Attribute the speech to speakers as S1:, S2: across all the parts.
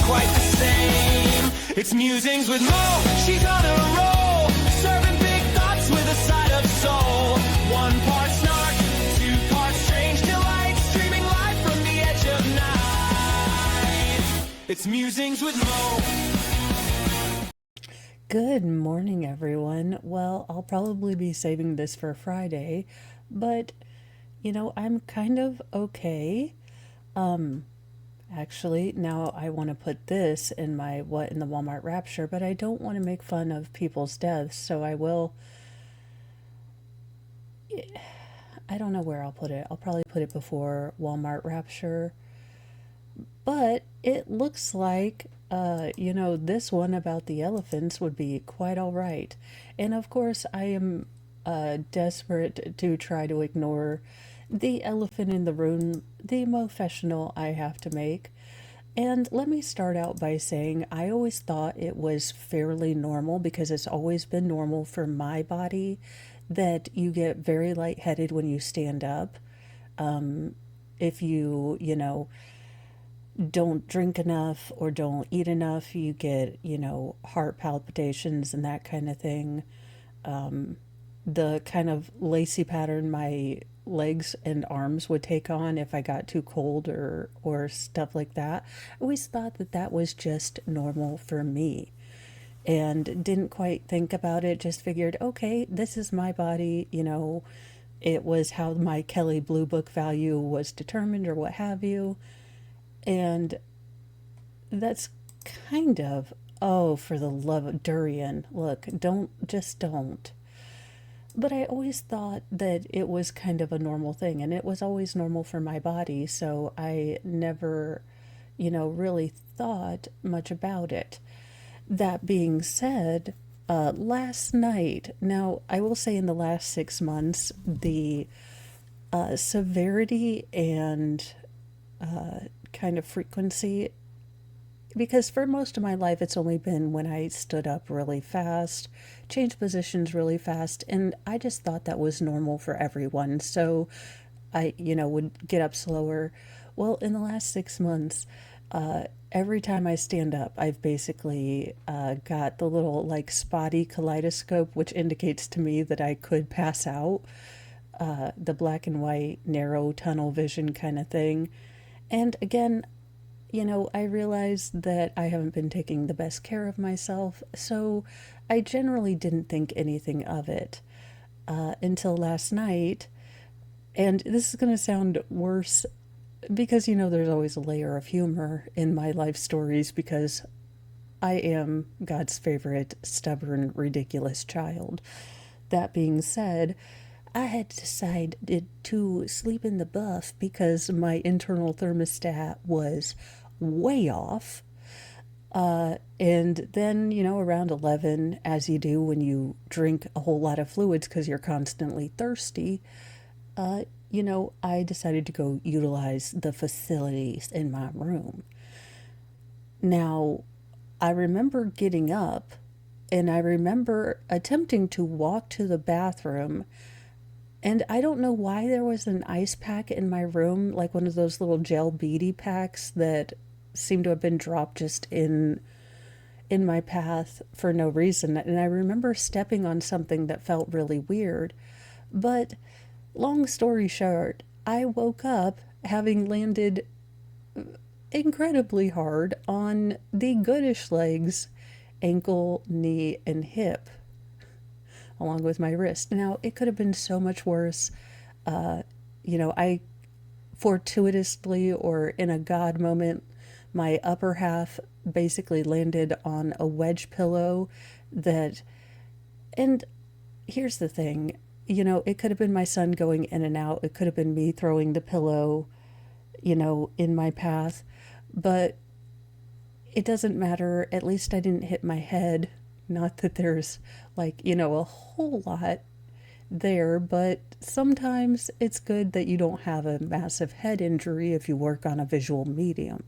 S1: quite the same. It's Musings with Mo, she's on a roll, serving big thoughts with a side of soul. One part snark, two parts strange delight, streaming live from the edge of night. It's Musings with Mo.
S2: Good morning, everyone. Well, I'll probably be saving this for Friday, but I'm kind of okay. Actually, now I want to put this in my what in the Walmart Rapture, but I don't want to make fun of people's deaths, so I will. I don't know where I'll put it. I'll probably put it before Walmart Rapture, but it looks like this one about the elephants would be quite all right. And of course, I am desperate to try to ignore the elephant in the room, the professional I have to make. And let me start out by saying I always thought it was fairly normal because it's always been normal for my body that you get very lightheaded when you stand up. If you don't drink enough or don't eat enough, you get, heart palpitations and that kind of thing. The kind of lacy pattern my legs and arms would take on if I got too cold or stuff like that. I always thought that that was just normal for me and didn't quite think about it. Just figured, okay, this is my body, it was how my Kelly Blue Book value was determined or what have you. And that's kind of, oh, for the love of durian, look, don't. But I always thought that it was kind of a normal thing, and it was always normal for my body, so I never, really thought much about it. That being said, last night, now I will say in the last 6 months, the severity and kind of frequency, because for most of my life it's only been when I stood up really fast, changed positions really fast, and I just thought that was normal for everyone. So I, would get up slower. Well, in the last 6 months, every time I stand up, I've basically got the little like spotty kaleidoscope, which indicates to me that I could pass out, the black and white narrow tunnel vision kind of thing. And again, I realize that I haven't been taking the best care of myself, so I generally didn't think anything of it until last night. And this is going to sound worse because, there's always a layer of humor in my life stories because I am God's favorite, stubborn, ridiculous child. That being said, I had decided to sleep in the buff because my internal thermostat was way off. And then, around 11, as you do when you drink a whole lot of fluids because you're constantly thirsty, I decided to go utilize the facilities in my room. Now, I remember getting up and I remember attempting to walk to the bathroom. And I don't know why there was an ice pack in my room, like one of those little gel beady packs that seemed to have been dropped just in my path for no reason. And I remember stepping on something that felt really weird. But long story short, I woke up having landed incredibly hard on the goodish legs, ankle, knee, and hip, along with my wrist. Now, it could have been so much worse. I fortuitously or in a God moment, my upper half basically landed on a wedge pillow that, and here's the thing, it could have been my son going in and out. It could have been me throwing the pillow, in my path, but it doesn't matter. At least I didn't hit my head. Not that there's a whole lot there, but sometimes it's good that you don't have a massive head injury if you work on a visual medium.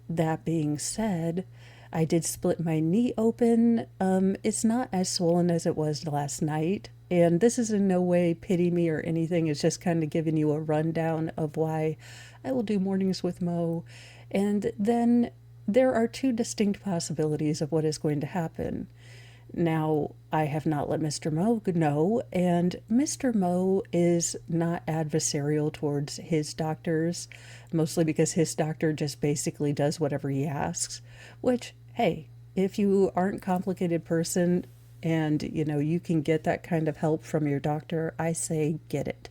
S2: That being said, I did split my knee open. It's not as swollen as it was last night. And this is in no way pity me or anything. It's just kind of giving you a rundown of why I will do mornings with Mo. And then there are two distinct possibilities of what is going to happen. Now, I have not let Mr. Mo know, and Mr. Mo is not adversarial towards his doctors, mostly because his doctor just basically does whatever he asks, which, hey, if you aren't a complicated person and, you can get that kind of help from your doctor, I say get it.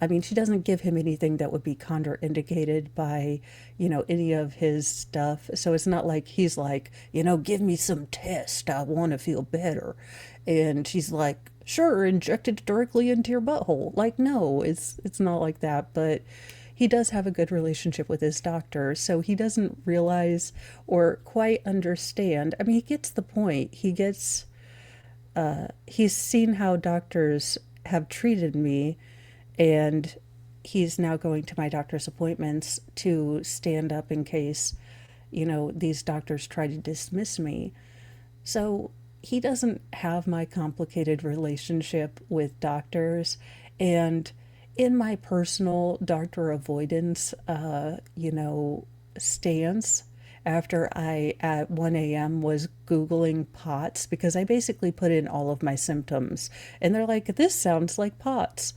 S2: I mean, she doesn't give him anything that would be contraindicated by, any of his stuff. So it's not like he's like, give me some test. I want to feel better. And she's like, sure, inject it directly into your butthole. Like, no, it's not like that. But he does have a good relationship with his doctor. So he doesn't realize or quite understand. I mean, he gets the point. He's seen how doctors have treated me, and he's now going to my doctor's appointments to stand up in case, these doctors try to dismiss me. So he doesn't have my complicated relationship with doctors. And in my personal doctor avoidance, stance, after I at 1 a.m. was Googling POTS, because I basically put in all of my symptoms, and they're like, this sounds like POTS.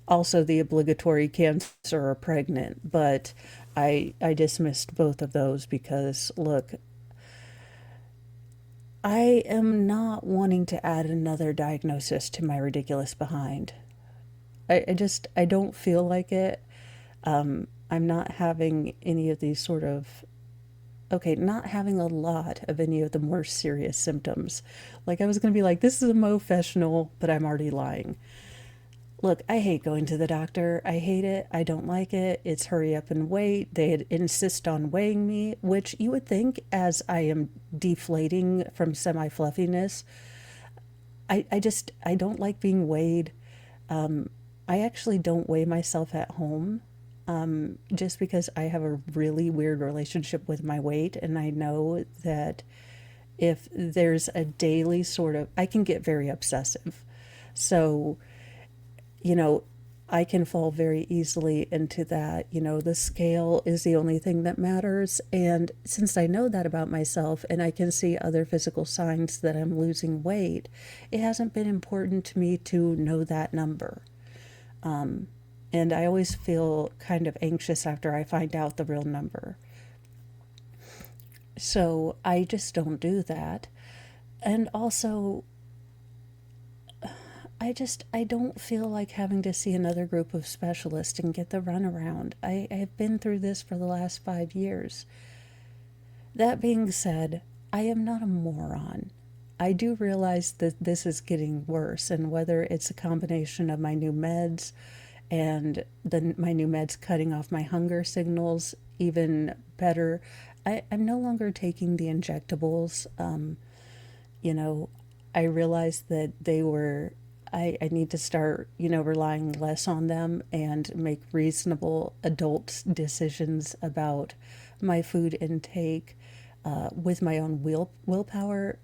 S2: Also the obligatory cancer or pregnant, but I dismissed both of those because, look, I am not wanting to add another diagnosis to my ridiculous behind. I don't feel like it. I'm not having any of these sort of, okay, not having a lot of any of the more serious symptoms. Like, I was going to be like, this is a professional, but I'm already lying. Look, I hate going to the doctor. I hate it. I don't like it. It's hurry up and wait. They insist on weighing me, which you would think, as I am deflating from semi fluffiness, I don't like being weighed. I actually don't weigh myself at home, just because I have a really weird relationship with my weight. And I know that if there's a daily sort of, I can get very obsessive. So, you know, I can fall very easily into that. The scale is the only thing that matters. And since I know that about myself and I can see other physical signs that I'm losing weight, it hasn't been important to me to know that number. And I always feel kind of anxious after I find out the real number. So I just don't do that. And also, I don't feel like having to see another group of specialists and get the runaround. I've been through this for the last 5 years. That being said, I am not a moron. I do realize that this is getting worse, and whether it's a combination of my new meds and my new meds cutting off my hunger signals even better, I'm no longer taking the injectables. You know, I realized that I need to start, relying less on them and make reasonable adult decisions about my food intake, with my own willpower.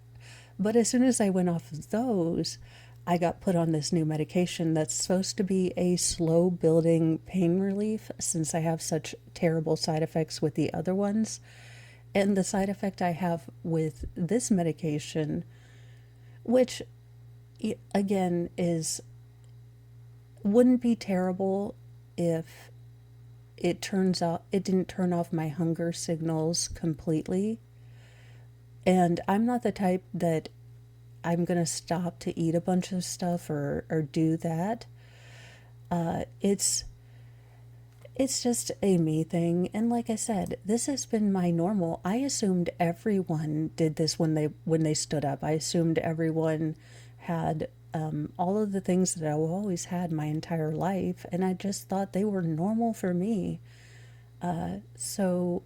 S2: But as soon as I went off of those, I got put on this new medication that's supposed to be a slow building pain relief, since I have such terrible side effects with the other ones. And the side effect I have with this medication, which again is wouldn't be terrible if it turns out it didn't turn off my hunger signals completely. And I'm not the type that I'm going to stop to eat a bunch of stuff or do that. It's just a me thing. And like I said, this has been my normal. I assumed everyone did this when they stood up. I assumed everyone had, all of the things that I've always had my entire life, and I just thought they were normal for me. So,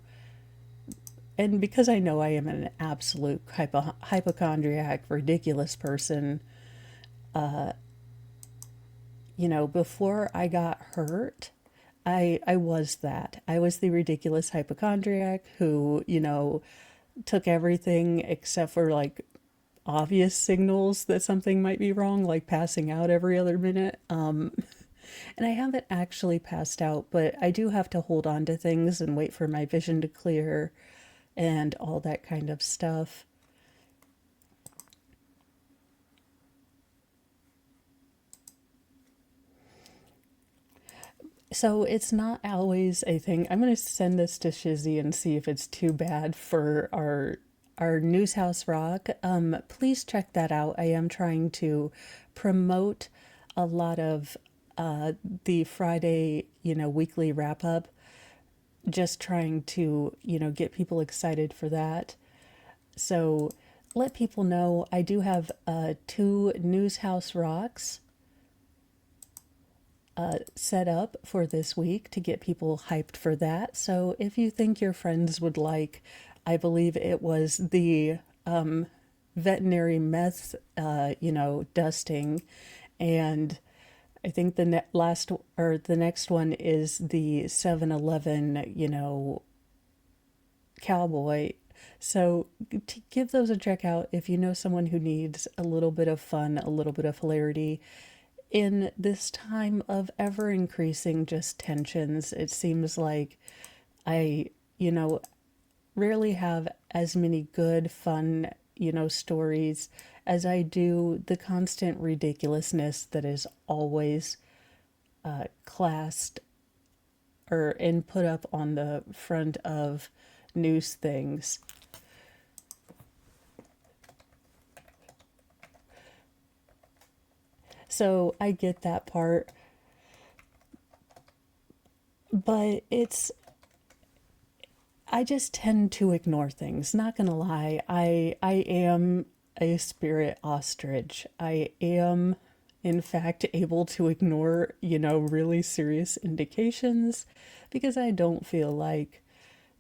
S2: and because I know I am an absolute hypochondriac, ridiculous person, before I got hurt, I was that. I was the ridiculous hypochondriac who, took everything except for like obvious signals that something might be wrong, like passing out every other minute. And I haven't actually passed out, but I do have to hold on to things and wait for my vision to clear and all that kind of stuff. So it's not always a thing. I'm going to send this to Shizzy and see if it's too bad for our News House Rock. Please check that out. I am trying to promote a lot of the Friday, weekly wrap up. Just trying to, get people excited for that. So let people know I do have two News House Rocks set up for this week to get people hyped for that. So if you think your friends would like, I believe it was the veterinary meth, dusting, and I think the next one is the 7-Eleven, cowboy. So give those a check out if you know someone who needs a little bit of fun, a little bit of hilarity in this time of ever increasing just tensions. It seems like I, rarely have as many good, fun, stories as I do the constant ridiculousness that is always classed or and put up on the front of news things. So I get that part, but I just tend to ignore things. Not gonna lie, I am a spirit ostrich. I am, in fact, able to ignore, really serious indications because I don't feel like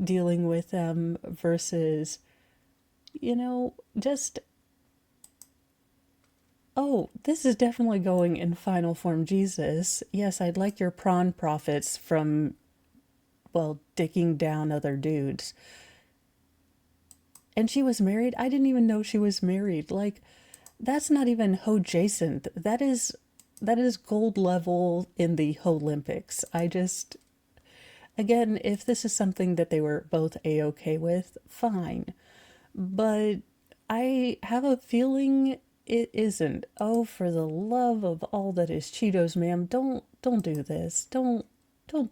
S2: dealing with them versus, just, oh, this is definitely going in final form, Jesus. Yes, I'd like your prawn profits from, well, dicking down other dudes. And she was married? I didn't even know she was married. Like, that's not even ho-jacent. That is gold level in the Olympics. I just, again, if this is something that they were both a-okay with, fine. But I have a feeling it isn't. Oh, for the love of all that is Cheetos, ma'am, don't do this. Don't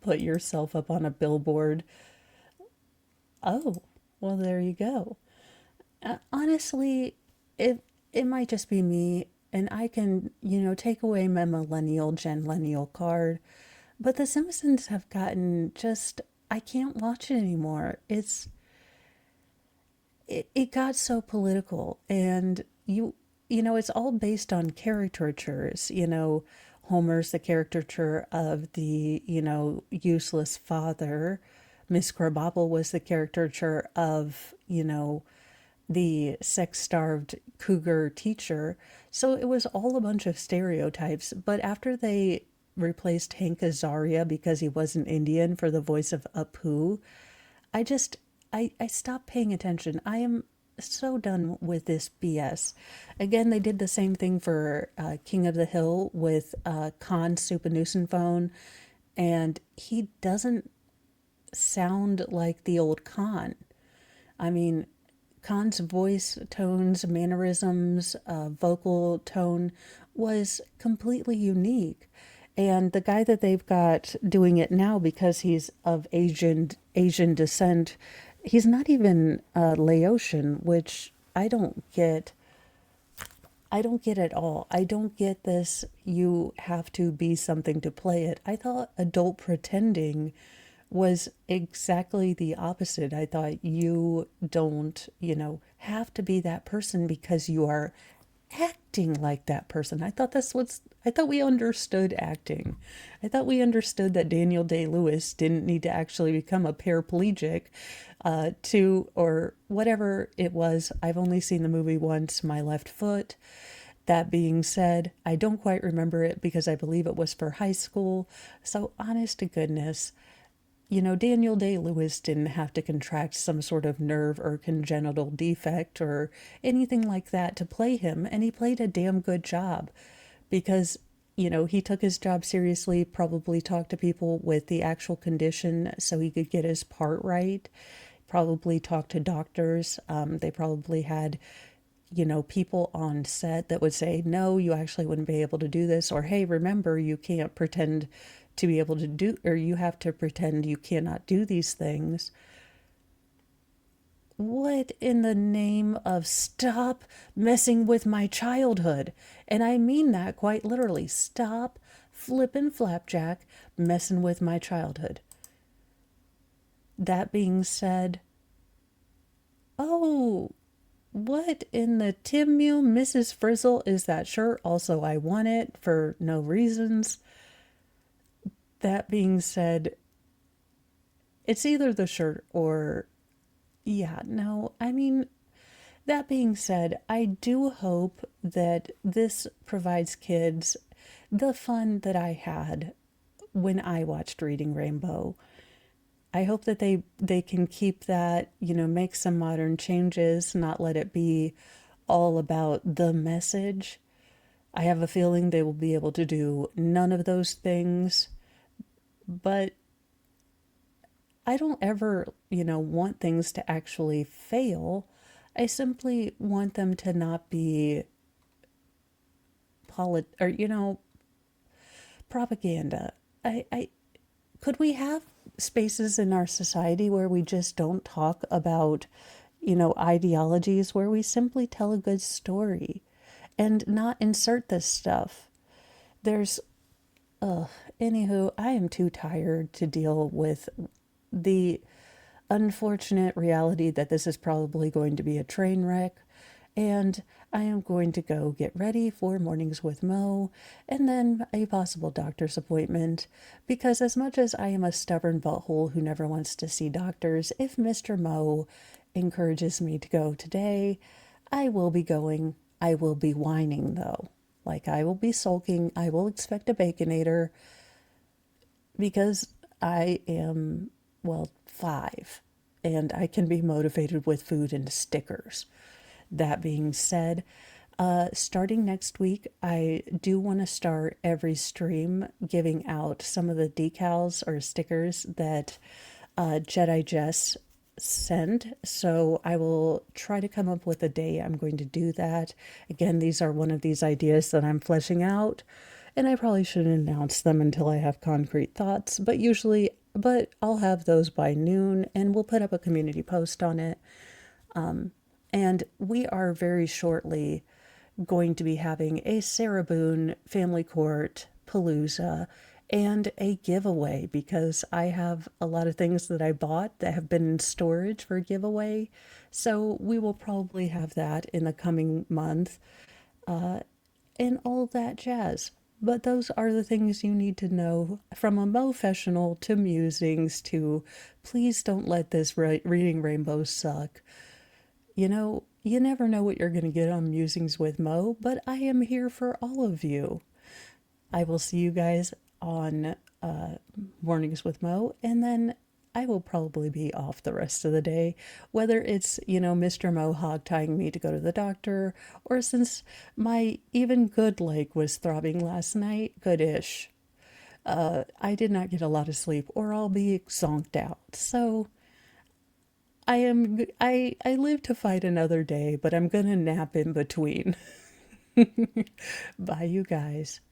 S2: put yourself up on a billboard. Oh, well, there you go. Honestly, it might just be me, and I can, take away my millennial, genlennial card. But The Simpsons have gotten just, I can't watch it anymore. It got so political, and it's all based on caricatures. Homer's the caricature of the, useless father. Miss Krabappel was the caricature of, the sex-starved cougar teacher. So it was all a bunch of stereotypes. But after they replaced Hank Azaria because he wasn't Indian for the voice of Apu, I just, I stopped paying attention. I am so done with this BS. Again, they did the same thing for King of the Hill with Khan Phone, and he doesn't sound like the old Khan. I mean, Khan's voice tones, mannerisms, vocal tone was completely unique. And the guy that they've got doing it now, because he's of Asian descent, he's not even Laotian, which I don't get. I don't get at all. I don't get this. You have to be something to play it. I thought adult pretending was exactly the opposite. I thought you don't, have to be that person because you are acting like that person. I thought we understood acting. I thought we understood that Daniel Day-Lewis didn't need to actually become a paraplegic or whatever it was. I've only seen the movie once, My Left Foot. That being said, I don't quite remember it because I believe it was for high school. So honest to goodness, Daniel Day-Lewis didn't have to contract some sort of nerve or congenital defect or anything like that to play him, and he played a damn good job because, he took his job seriously, probably talked to people with the actual condition so he could get his part right. probably talked to doctors. They probably had, people on set that would say, no, you actually wouldn't be able to do this. Or, hey, remember, you can't pretend to be able to do, or you have to pretend you cannot do these things. What in the name of stop messing with my childhood? And I mean that quite literally. Stop flippin' flapjack messing with my childhood. That being said, oh, what in the Tim Mew Mrs. Frizzle is that shirt? Also, I want it for no reasons. That being said, it's either the shirt or, yeah, no, I mean, that being said, I do hope that this provides kids the fun that I had when I watched Reading Rainbow. I hope that they can keep that, make some modern changes, not let it be all about the message. I have a feeling they will be able to do none of those things, but I don't ever, want things to actually fail. I simply want them to not be or propaganda. I could we have spaces in our society where we just don't talk about, ideologies, where we simply tell a good story and not insert this stuff. There's anywho, I am too tired to deal with the unfortunate reality that this is probably going to be a train wreck. And I am going to go get ready for Mornings with Mo and then a possible doctor's appointment. Because as much as I am a stubborn butthole who never wants to see doctors, if Mr. Mo encourages me to go today, I will be going. I will be whining though. Like I will be sulking. I will expect a Baconator because I am, well, 5 and I can be motivated with food and stickers. That being said, starting next week, I do want to start every stream giving out some of the decals or stickers that Jedi Jess send. So I will try to come up with a day I'm going to do that. Again, these are one of these ideas that I'm fleshing out, and I probably shouldn't announce them until I have concrete thoughts, but I'll have those by noon and we'll put up a community post on it. And we are very shortly going to be having a Sarah Boone Family Court Palooza and a giveaway because I have a lot of things that I bought that have been in storage for giveaway. So we will probably have that in the coming month and all that jazz. But those are the things you need to know from a Mofessional to musings to please don't let this reading rainbow suck. You never know what you're going to get on Musings with Mo, but I am here for all of you. I will see you guys on Mornings with Mo, and then I will probably be off the rest of the day, whether it's, Mr. Mo hog tying me to go to the doctor, or since my even good leg was throbbing last night, good-ish. I did not get a lot of sleep, or I'll be zonked out. So I live to fight another day, but I'm gonna nap in between. Bye, you guys.